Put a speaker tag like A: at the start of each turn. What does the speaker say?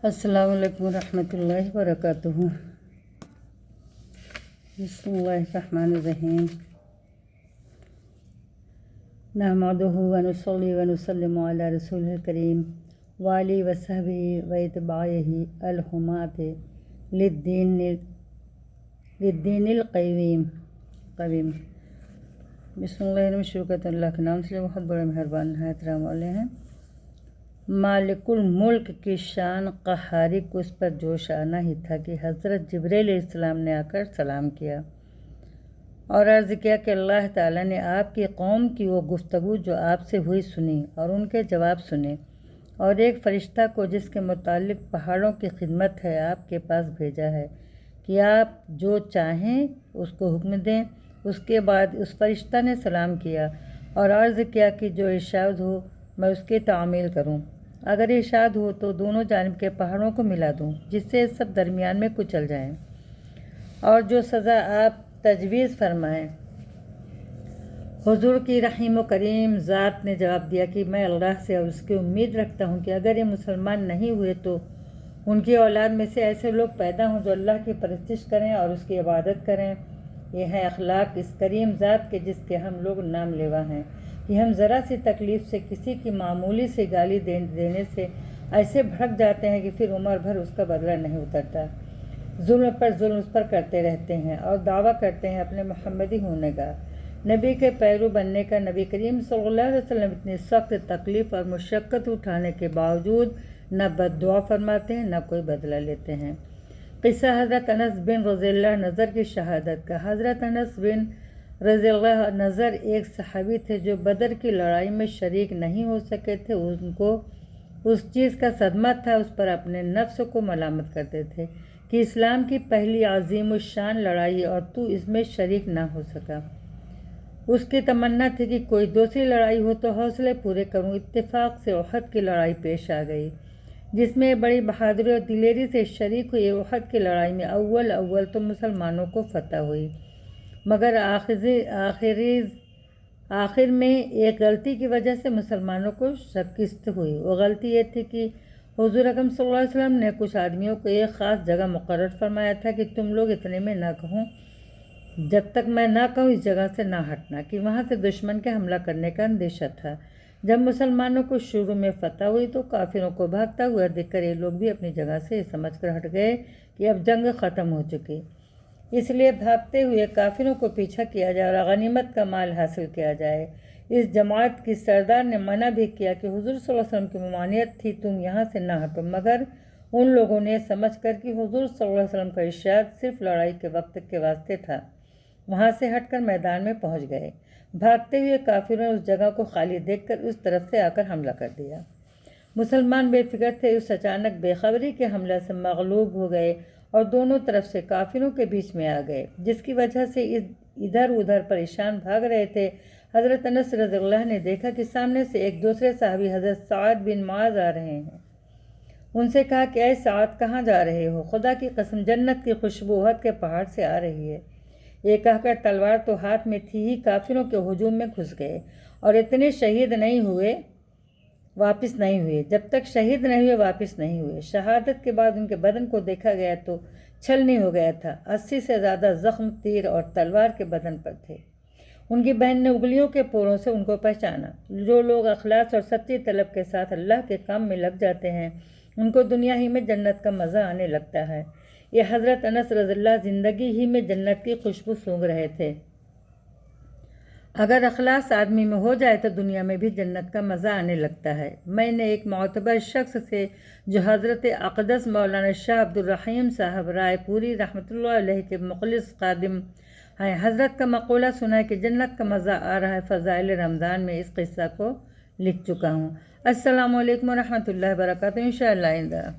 A: السلام علیکم ورحمۃ اللہ وبرکاتہ۔ بسم اللہ الرحمن الرحیم۔ نحمدہ ونصلی ونسلم علی رسول الکریم وآلہ وصحبہ واتباعہ الحماۃ للدین القویم۔ بسم اللہ الرحمن الرحیم۔ شروع کرتے ہیں اللہ کے نام سے بہت بڑے مہربان نہایت رحم والے ہیں۔ مالک الملک کی شان قہاری کو اس پر جوش آنا ہی تھا کہ حضرت جبرائیل علیہ السلام نے آ کر سلام کیا اور عرض کیا کہ اللہ تعالیٰ نے آپ کی قوم کی وہ گفتگو جو آپ سے ہوئی سنی اور ان کے جواب سنے، اور ایک فرشتہ کو جس کے متعلق پہاڑوں کی خدمت ہے آپ کے پاس بھیجا ہے کہ آپ جو چاہیں اس کو حکم دیں۔ اس کے بعد اس فرشتہ نے سلام کیا اور عرض کیا کہ جو ارشاد ہو میں اس کی تعمیل کروں، اگر ارشاد ہو تو دونوں جانب کے پہاڑوں کو ملا دوں جس سے سب درمیان میں کچل جائیں، اور جو سزا آپ تجویز فرمائیں۔ حضور کی رحیم و کریم ذات نے جواب دیا کہ میں اللہ سے اور اس کی امید رکھتا ہوں کہ اگر یہ مسلمان نہیں ہوئے تو ان کی اولاد میں سے ایسے لوگ پیدا ہوں جو اللہ کی پرستش کریں اور اس کی عبادت کریں۔ یہ ہے اخلاق اس کریم ذات کے جس کے ہم لوگ نام لیوا ہیں کہ ہم ذرا سی تکلیف سے کسی کی معمولی سی گالی دینے سے ایسے بھڑک جاتے ہیں کہ پھر عمر بھر اس کا بدلہ نہیں اترتا، ظلم پر ظلم اس پر کرتے رہتے ہیں اور دعویٰ کرتے ہیں اپنے محمدی ہونے کا، نبی کے پیرو بننے کا۔ نبی کریم صلی اللہ علیہ وسلم اتنی سخت تکلیف اور مشقت اٹھانے کے باوجود نہ بد دعا فرماتے ہیں نہ کوئی بدلہ لیتے ہیں۔ قصہ حضرت انس بن رضی اللہ نظر کی شہادت کا۔ حضرت انس بن رضی اللہ نظر ایک صحابی تھے جو بدر کی لڑائی میں شریک نہیں ہو سکے تھے۔ ان کو اس چیز کا صدمہ تھا، اس پر اپنے نفس کو ملامت کرتے تھے کہ اسلام کی پہلی عظیم الشان لڑائی اور تو اس میں شریک نہ ہو سکا۔ اس کی تمنا تھی کہ کوئی دوسری لڑائی ہو تو حوصلے پورے کروں۔ اتفاق سے احد کی لڑائی پیش آ گئی جس میں بڑی بہادری اور دلیری سے شریک ہوئی۔ احد کی لڑائی میں اول تو مسلمانوں کو فتح ہوئی، مگر آخر میں ایک غلطی کی وجہ سے مسلمانوں کو شکست ہوئی۔ وہ غلطی یہ تھی کہ حضور اکرم صلی اللہ علیہ وسلم نے کچھ آدمیوں کو ایک خاص جگہ مقرر فرمایا تھا کہ تم لوگ اتنے میں نہ کہوں جب تک میں نہ کہوں اس جگہ سے نہ ہٹنا، کہ وہاں سے دشمن کے حملہ کرنے کا اندیشہ تھا۔ جب مسلمانوں کو شروع میں فتح ہوئی تو کافروں کو بھاگتا ہوا دیکھ کر یہ لوگ بھی اپنی جگہ سے سمجھ کر ہٹ گئے کہ اب جنگ ختم ہو چکی، اس لیے بھاگتے ہوئے کافروں کو پیچھا کیا جائے اور غنیمت کا مال حاصل کیا جائے۔ اس جماعت کی سردار نے منع بھی کیا کہ حضور صلی اللہ علیہ وسلم کی ممانعت تھی تم یہاں سے نہ ہٹو، مگر ان لوگوں نے سمجھ کر کہ حضور صلی اللہ علیہ وسلم کا ارشاد صرف لڑائی کے وقت کے واسطے تھا، وہاں سے ہٹ کر میدان میں پہنچ گئے۔ بھاگتے ہوئے کافروں نے اس جگہ کو خالی دیکھ کر اس طرف سے آ کر حملہ کر دیا۔ مسلمان بے فکر تھے، اس اچانک بے خبری کے حملے سے مغلوب ہو گئے اور دونوں طرف سے کافروں کے بیچ میں آ گئے، جس کی وجہ سے ادھر ادھر پریشان بھاگ رہے تھے۔ حضرت انس رضی اللہ نے دیکھا کہ سامنے سے ایک دوسرے صحابی حضرت سعد بن معاذ آ رہے ہیں۔ ان سے کہا کہ اے سعد کہاں جا رہے ہو؟ خدا کی قسم جنت کی خوشبو احد کے پہاڑ سے آ رہی ہے۔ یہ کہہ کر تلوار تو ہاتھ میں تھی ہی کافروں کے ہجوم میں گھس گئے اور اتنے شہید نہیں ہوئے واپس نہیں ہوئے، جب تک شہید نہیں ہوئے واپس نہیں ہوئے۔ شہادت کے بعد ان کے بدن کو دیکھا گیا تو چھلنی ہو گیا تھا، 80 سے زیادہ زخم تیر اور تلوار کے بدن پر تھے۔ ان کی بہن نے انگلیوں کے پوروں سے ان کو پہچانا۔ جو لوگ اخلاص اور سچی طلب کے ساتھ اللہ کے کام میں لگ جاتے ہیں ان کو دنیا ہی میں جنت کا مزہ آنے لگتا ہے۔ یہ حضرت انس رضی اللہ زندگی ہی میں جنت کی خوشبو سونگھ رہے تھے۔ اگر اخلاص آدمی میں ہو جائے تو دنیا میں بھی جنت کا مزہ آنے لگتا ہے۔ میں نے ایک معتبر شخص سے جو حضرت اقدس مولانا شاہ عبد الرحیم صاحب رائے پوری رحمۃ اللہ علیہ کے مخلص خادم ہیں، حضرت کا مقولہ سنا ہے کہ جنت کا مزہ آ رہا ہے۔ فضائل رمضان میں اس قصہ کو لکھ چکا ہوں۔ السلام علیکم ورحمۃ اللہ وبرکاتہ۔ انشاءاللہ آئندہ